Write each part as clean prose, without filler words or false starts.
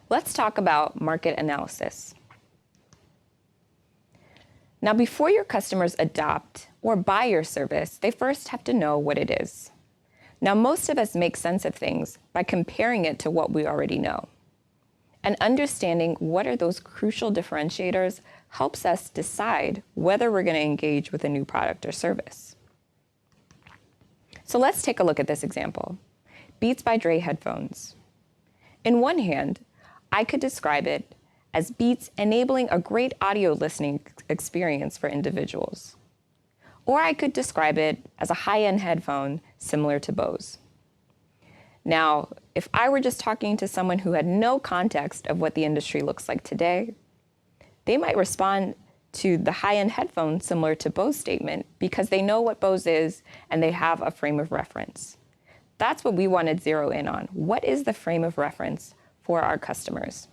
Let's talk about market analysis. Now, before your customers adopt or buy your service, they first have to know what it is. Now, most of us make sense of things by comparing it to what we already know. And understanding what are those crucial differentiators helps us decide whether we're going to engage with a new product or service. So let's take a look at this example. Beats by Dre headphones. In one hand, I could describe it as Beats enabling a great audio listening experience for individuals. Or I could describe it as a high-end headphone similar to Bose. Now, if I were just talking to someone who had no context of what the industry looks like today, they might respond to the high-end headphone similar to Bose statement because they know what Bose is and they have a frame of reference. That's what we want to zero in on. What is the frame of reference for our customers?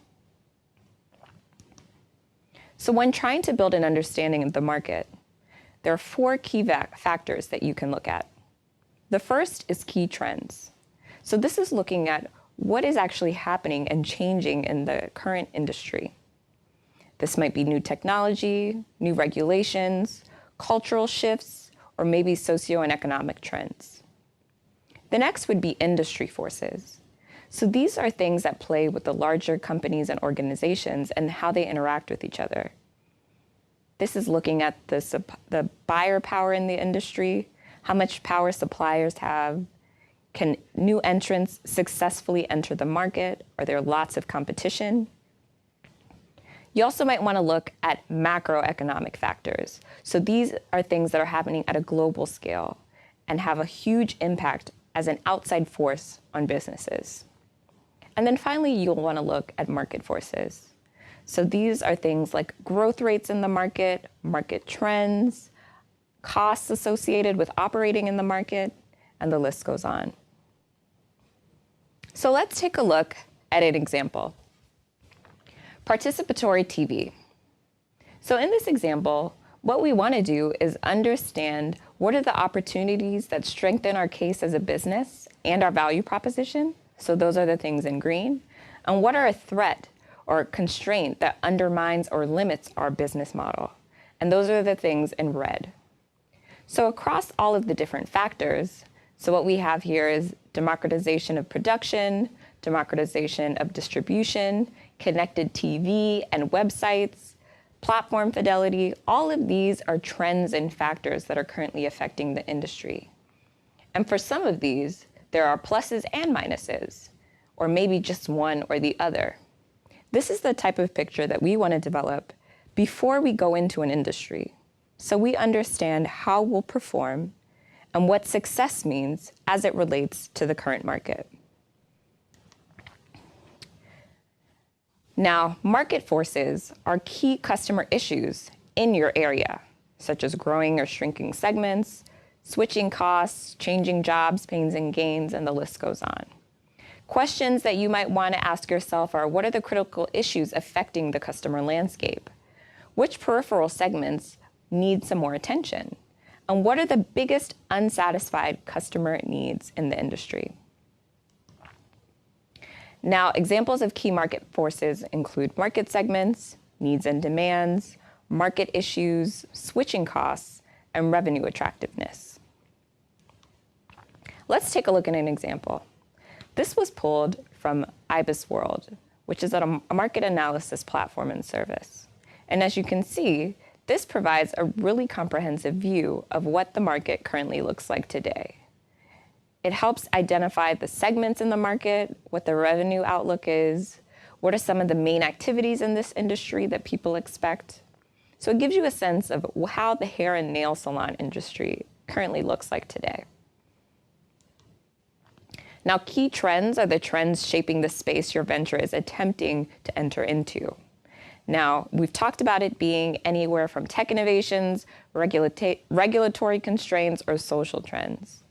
So when trying to build an understanding of the market, there are four key factors that you can look at. The first is key trends. So this is looking at what is actually happening and changing in the current industry. This might be new technology, new regulations, cultural shifts, or maybe socio and economic trends. The next would be industry forces. So these are things that play with the larger companies and organizations and how they interact with each other. This is looking at the buyer power in the industry, how much power suppliers have. Can new entrants successfully enter the market? Are there lots of competition? You also might want to look at macroeconomic factors. So these are things that are happening at a global scale and have a huge impact as an outside force on businesses. And then finally, you'll want to look at market forces. So these are things like growth rates in the market trends, costs associated with operating in the market, and the list goes on. So let's take a look at an example. Participatory TV. So in this example, what we want to do is understand what are the opportunities that strengthen our case as a business and our value proposition. So those are the things in green. And what are a threat or a constraint that undermines or limits our business model? And those are the things in red. So across all of the different factors, so what we have here is democratization of production, democratization of distribution, connected TV and websites, platform fidelity. All of these are trends and factors that are currently affecting the industry. And for some of these, there are pluses and minuses, or maybe just one or the other. This is the type of picture that we want to develop before we go into an industry, so we understand how we'll perform and what success means as it relates to the current market. Now, market forces are key customer issues in your area, such as growing or shrinking segments, switching costs, changing jobs, pains and gains, and the list goes on. Questions that you might want to ask yourself are, what are the critical issues affecting the customer landscape? Which peripheral segments need some more attention? And what are the biggest unsatisfied customer needs in the industry? Now, examples of key market forces include market segments, needs and demands, market issues, switching costs, and revenue attractiveness. Let's take a look at an example. This was pulled from IBIS World, which is a market analysis platform and service. And as you can see, this provides a really comprehensive view of what the market currently looks like today. It helps identify the segments in the market, what the revenue outlook is, what are some of the main activities in this industry that people expect. So it gives you a sense of how the hair and nail salon industry currently looks like today. Now, key trends are the trends shaping the space your venture is attempting to enter into. Now, we've talked about it being anywhere from tech innovations, regulatory constraints, or social trends.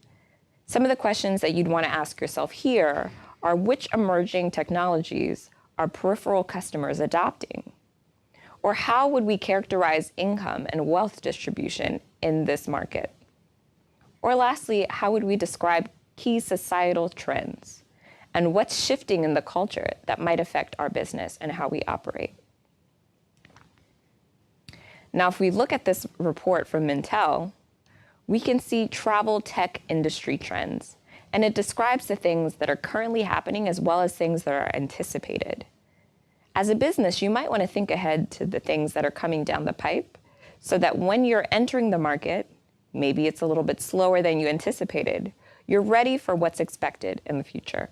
Some of the questions that you'd want to ask yourself here are, which emerging technologies are peripheral customers adopting? Or how would we characterize income and wealth distribution in this market? Or lastly, how would we describe key societal trends? and what's shifting in the culture that might affect our business and how we operate. Now, if we look at this report from Mintel, we can see travel tech industry trends, and it describes the things that are currently happening as well as things that are anticipated. As a business, you might want to think ahead to the things that are coming down the pipe so that when you're entering the market, maybe it's a little bit slower than you anticipated, you're ready for what's expected in the future.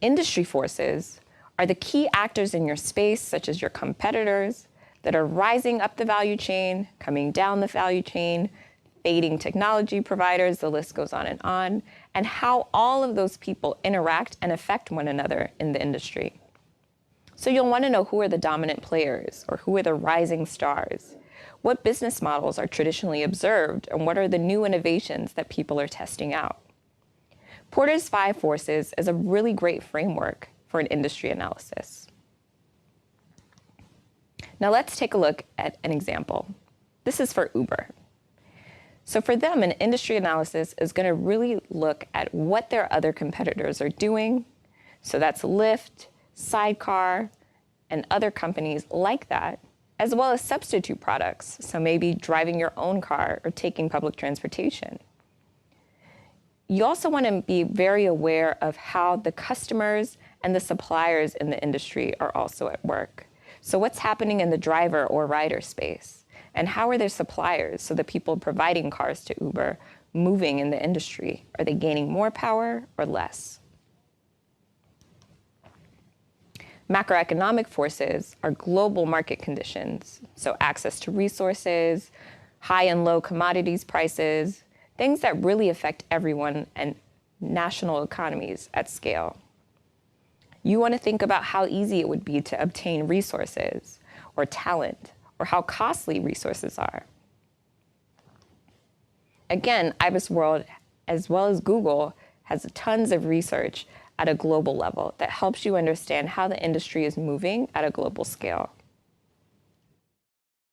Industry forces are the key actors in your space, such as your competitors, that are rising up the value chain, coming down the value chain, fading technology providers, the list goes on, and how all of those people interact and affect one another in the industry. So you'll want to know who are the dominant players or who are the rising stars, what business models are traditionally observed, and what are the new innovations that people are testing out. Porter's 5 Forces is a really great framework for an industry analysis. Now let's take a look at an example. This is for Uber. So for them, an industry analysis is going to really look at what their other competitors are doing. So that's Lyft, Sidecar, and other companies like that, as well as substitute products. So maybe driving your own car or taking public transportation. You also want to be very aware of how the customers and the suppliers in the industry are also at work. So what's happening in the driver or rider space? And how are their suppliers, so the people providing cars to Uber, moving in the industry? Are they gaining more power or less? Macroeconomic forces are global market conditions, so access to resources, high and low commodities prices, things that really affect everyone and national economies at scale. You want to think about how easy it would be to obtain resources or talent, or how costly resources are. Again, IBIS World, as well as Google, has tons of research at a global level that helps you understand how the industry is moving at a global scale.